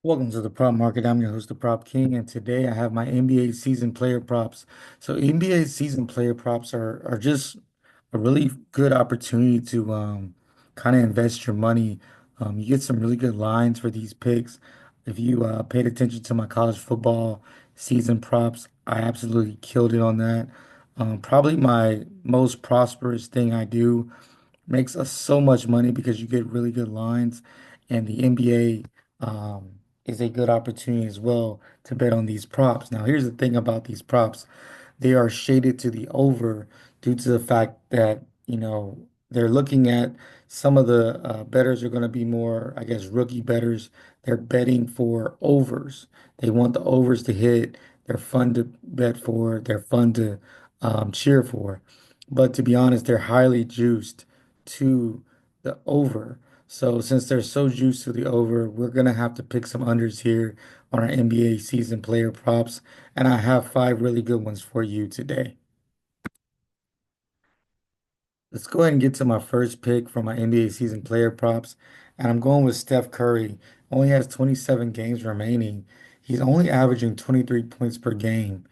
Welcome to the Prop Market. I'm your host, the Prop King, and today I have my NBA season player props. So NBA season player props are just a really good opportunity to kind of invest your money. You get some really good lines for these picks. If you paid attention to my college football season props, I absolutely killed it on that. Probably my most prosperous thing I do. Makes us so much money because you get really good lines, and the NBA is a good opportunity as well to bet on these props. Now, here's the thing about these props. They are shaded to the over due to the fact that, they're looking at some of the bettors are going to be more, I guess, rookie bettors. They're betting for overs. They want the overs to hit. They're fun to bet for. They're fun to cheer for. But to be honest, they're highly juiced to the over. So since they're so juiced to the over, we're gonna have to pick some unders here on our NBA season player props, and I have five really good ones for you today. Let's go ahead and get to my first pick from my NBA season player props. And I'm going with Steph Curry. Only has 27 games remaining. He's only averaging 23 points per game.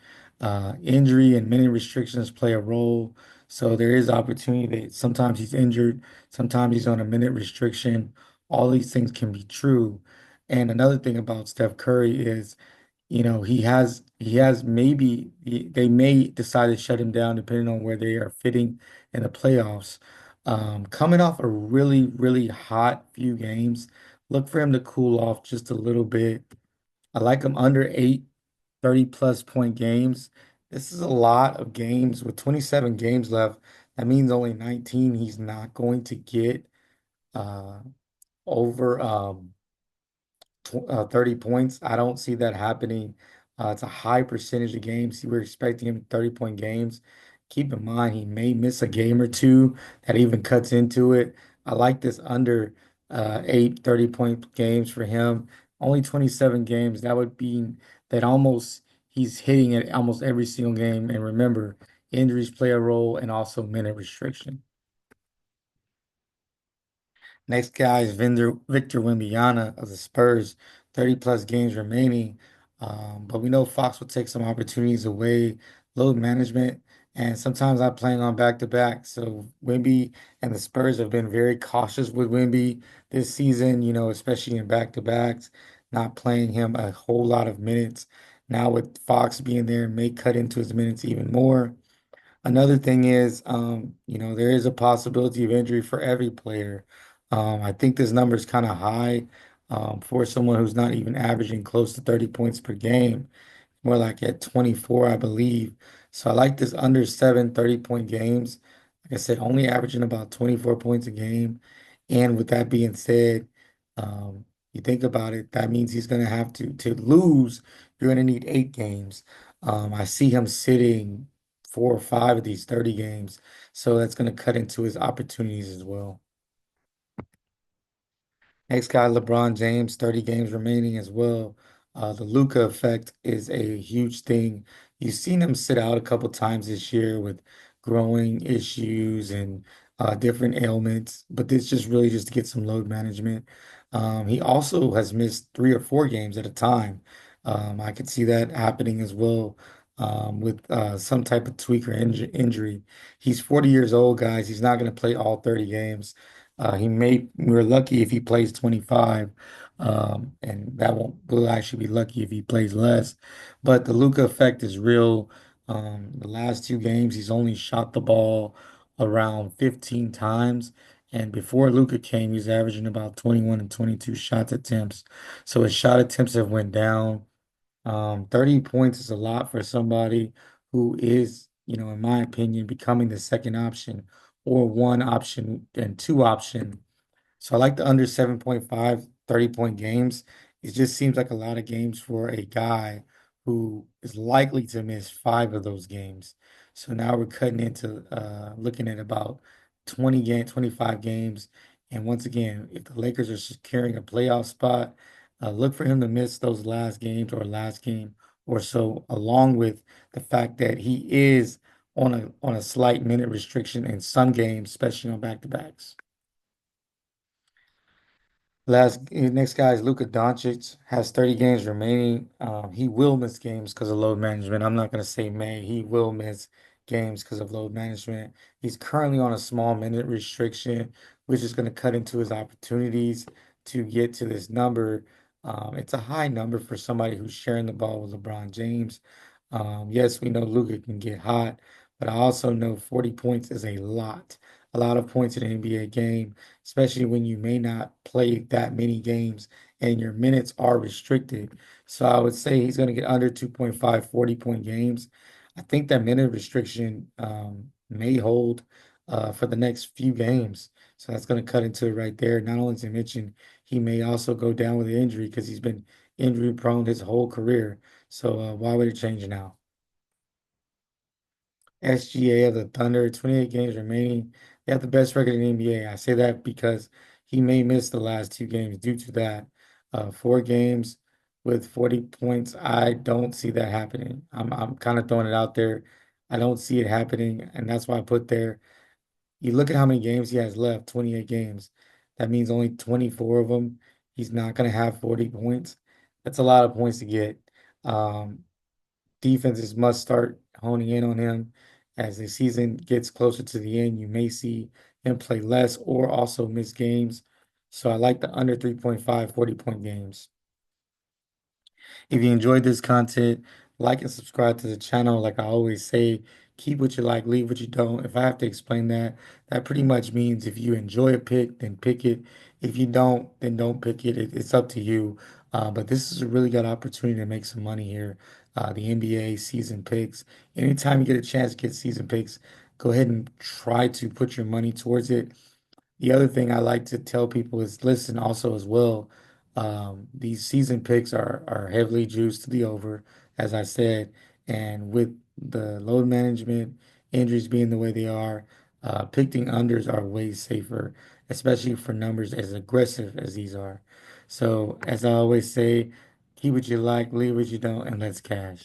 Injury and minute restrictions play a role. So there is opportunity that sometimes he's injured, sometimes he's on a minute restriction. All these things can be true. And another thing about Steph Curry is he has maybe they may decide to shut him down depending on where they are fitting in the playoffs. Coming off a really, really hot few games, look for him to cool off just a little bit. I like him under 30 plus point games. This is a lot of games with 27 games left. That means only 19 he's not going to get uh over 30 points. I don't see that happening. It's a high percentage of games. We're expecting him 30-point games. Keep in mind, he may miss a game or two that even cuts into it. I like this under eight 30-point games for him. Only 27 games. That would be that almost he's hitting it almost every single game. And remember, injuries play a role and also minute restriction. Next guy is Victor Wembanyama of the Spurs, 30 plus games remaining. But we know Fox will take some opportunities away, load management, and sometimes I'm playing on back-to-back. So Wemby and the Spurs have been very cautious with Wemby this season, especially in back-to-backs, not playing him a whole lot of minutes. Now with Fox being there, may cut into his minutes even more. Another thing is, there is a possibility of injury for every player. I think this number is kind of high for someone who's not even averaging close to 30 points per game, more like at 24, I believe. So I like this under 30-point games. Like I said, only averaging about 24 points a game. And with that being said, you think about it, that means he's going to have to lose. You're going to need 8 games. I see him sitting 4 or 5 of these 30 games. So that's going to cut into his opportunities as well. Next guy, LeBron James, 30 games remaining as well. The Luka effect is a huge thing. You've seen him sit out a couple times this year with growing issues and different ailments, but this just really just to get some load management. He also has missed 3 or 4 games at a time. I could see that happening as well with some type of tweak or injury. He's 40 years old, guys. He's not going to play all 30 games. We're lucky if he plays 25, and we'll actually be lucky if he plays less. But the Luka effect is real. The last 2 games, he's only shot the ball around 15 times. And before Luka came, he was averaging about 21 and 22 shots attempts. So his shot attempts have went down. 30 points is a lot for somebody who is, in my opinion, becoming the second option or one option and two option. So I like the under 7.5 30-point games. It just seems like a lot of games for a guy who is likely to miss 5 of those games. So now we're cutting into looking at about 25 games. And once again, if the Lakers are securing a playoff spot, look for him to miss those last games or last game or so, along with the fact that he is on a slight minute restriction in some games, especially on back-to-backs. Next guy is Luka Doncic. Has 30 games remaining. He will miss games because of load management. I'm not gonna say may. He will miss games because of load management. He's currently on a small minute restriction, which is gonna cut into his opportunities to get to this number. It's a high number for somebody who's sharing the ball with LeBron James. Yes, we know Luka can get hot, but I also know 40 points is a lot of points in an NBA game, especially when you may not play that many games and your minutes are restricted. So I would say he's going to get under 2.5 40-point games. I think that minute restriction may hold for the next few games. So that's going to cut into it right there. Not only to mention, he may also go down with an injury because he's been injury prone his whole career. So why would it change now? SGA of the Thunder, 28 games remaining. They have the best record in the NBA. I say that because he may miss the last two games due to that. Four games with 40 points. I don't see that happening. I'm kind of throwing it out there. I don't see it happening, and that's why I put there. You look at how many games he has left, 28 games. That means only 24 of them. He's not going to have 40 points. That's a lot of points to get. Um, Defenses must start honing in on him as the season gets closer to the end. You may see him play less or also miss games. So I like the under 3.5 40-point games. If you enjoyed this content, like and subscribe to the channel. Like I always say, keep what you like, leave what you don't. If I have to explain that, that pretty much means if you enjoy a pick, then pick it. If you don't, then don't pick it. It's up to you. But this is a really good opportunity to make some money here. The NBA season picks. Anytime you get a chance to get season picks, go ahead and try to put your money towards it. The other thing I like to tell people is listen also as well. These season picks are heavily juiced to the over, as I said, and with the load management, injuries being the way they are, picking unders are way safer, especially for numbers as aggressive as these are. So, as I always say, keep what you like, leave what you don't, and let's cash.